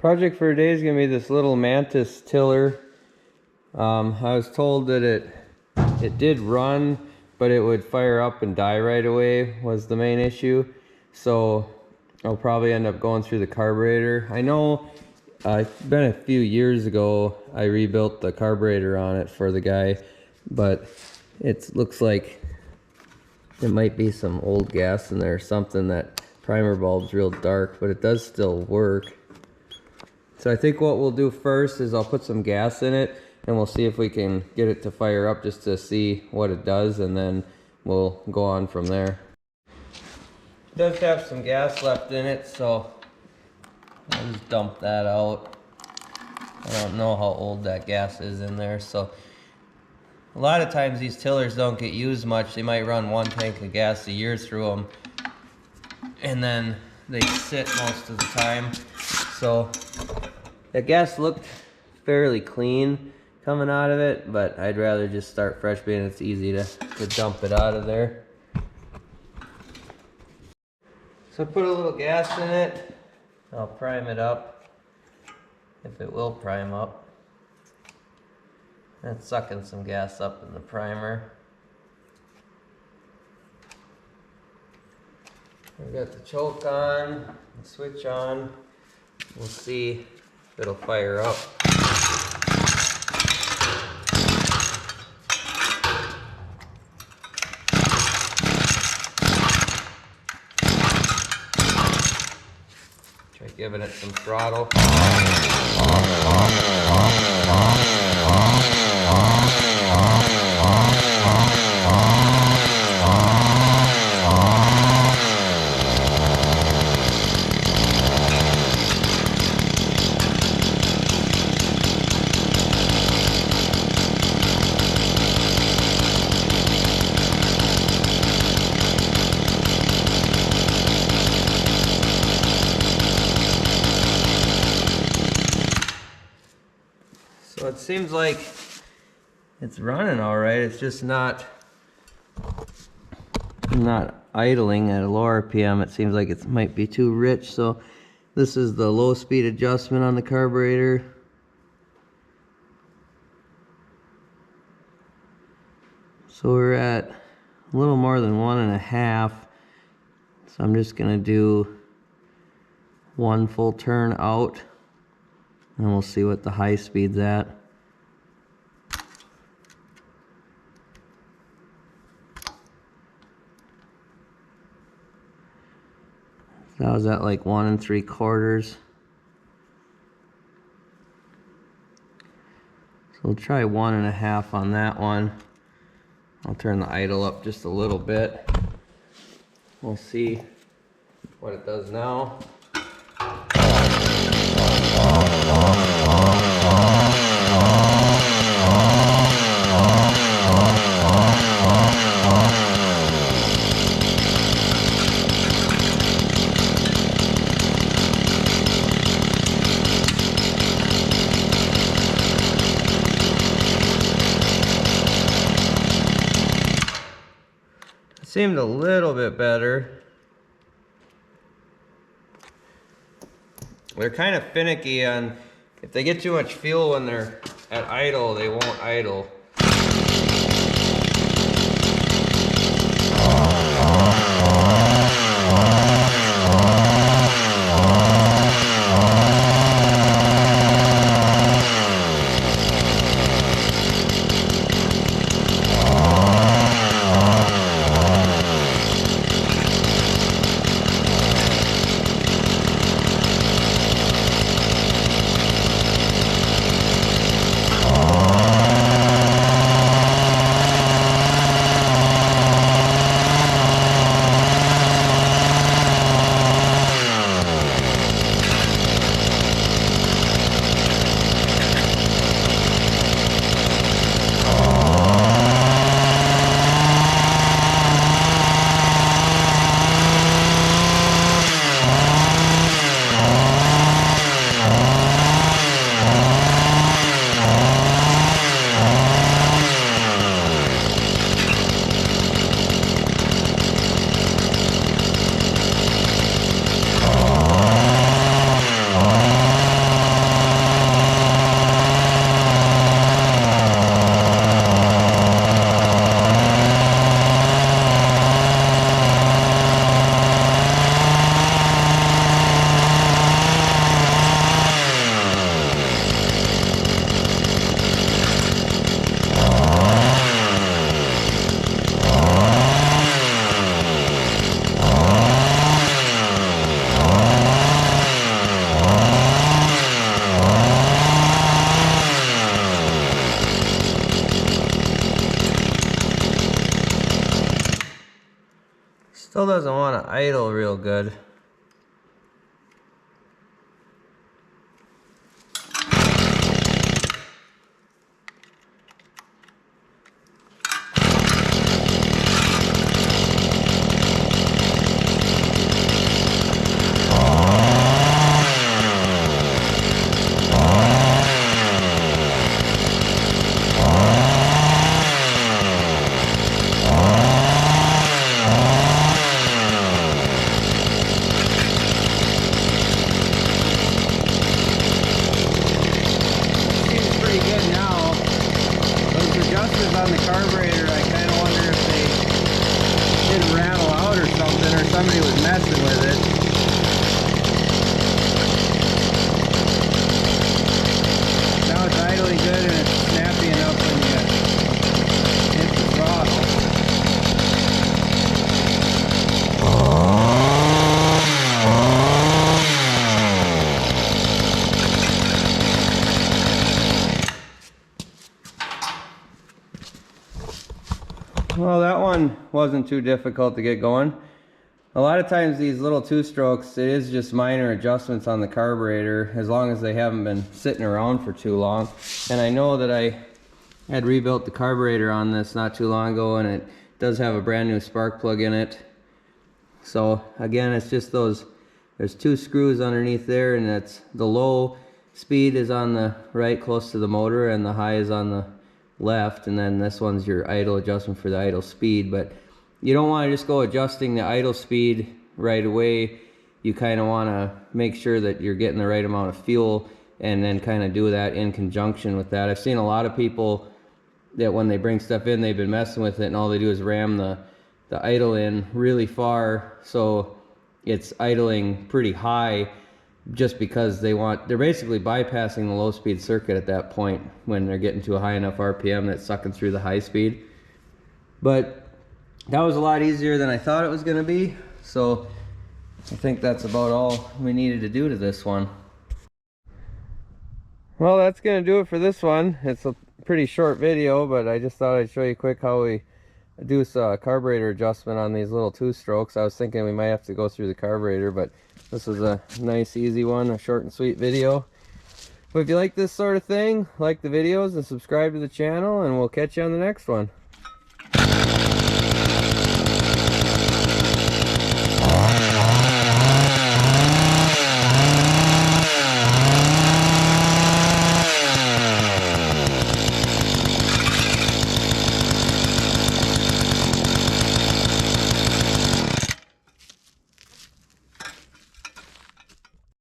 Project for today is going to be this little Mantis tiller. I was told that it did run, but it would fire up and die right away was the main issue. So I'll probably end up going through the carburetor. I know it's been a few years ago I rebuilt the carburetor on it for the guy, but it looks like it might be some old gas in there or something. That primer bulb's real dark, but it does still work. So I think what we'll do first is I'll put some gas in it and we'll see if we can get it to fire up just to see what it does, and then we'll go on from there. It does have some gas left in it, so I'll just dump that out. I don't know how old that gas is in there, so a lot of times these tillers don't get used much. They might run 1 tank of gas a year through them, and then they sit most of the time. So that gas looked fairly clean coming out of it, but I'd rather just start fresh being it's easy to dump it out of there. So I put a little gas in it. I'll prime it up, if it will prime up. That's sucking some gas up in the primer. We've got the choke on, the switch on. We'll see if it'll fire up. Try giving it some throttle. So it seems like it's running all right. It's just not idling at a low RPM. It seems like it might be too rich. So this is the low speed adjustment on the carburetor. So we're at a little more than 1.5. So I'm just gonna do 1 full turn out, and we'll see what the high speed's at. That was at like 1 3/4. So we'll try 1.5 on that one. I'll turn the idle up just a little bit. We'll see what it does now. Seemed a little bit better. They're kind of finicky on, if they get too much fuel when they're at idle, they won't idle. Still doesn't want to idle real good. On the carburetor, I kind of wonder if they didn't rattle out or something, or somebody was messing with it. Now it's idling good and it's snappy enough when you hit the throttle. Well, that one wasn't too difficult to get going. A lot of times these little two-strokes, it is just minor adjustments on the carburetor, as long as they haven't been sitting around for too long. And I know that I had rebuilt the carburetor on this not too long ago, and it does have a brand new spark plug in it. So again, it's just those, there's two screws underneath there, and that's the low speed is on the right close to the motor, and the high is on the left, and then this one's your idle adjustment for the idle speed. But you don't want to just go adjusting the idle speed right away. You kind of want to make sure that you're getting the right amount of fuel, and then kind of do that in conjunction with that. I've seen a lot of people that when they bring stuff in, they've been messing with it, and all they do is ram the idle in really far, so it's idling pretty high, just because they're basically bypassing the low speed circuit at that point when they're getting to a high enough RPM that's sucking through the high speed. But that was a lot easier than I thought it was going to be, so I think that's about all we needed to do to this one. Well, that's going to do it for this one. It's a pretty short video, but I just thought I'd show you quick how we do a carburetor adjustment on these little two-strokes. I was thinking we might have to go through the carburetor, but this was a nice easy one, a short and sweet video. But if you like this sort of thing, like the videos and subscribe to the channel, and we'll catch you on the next one.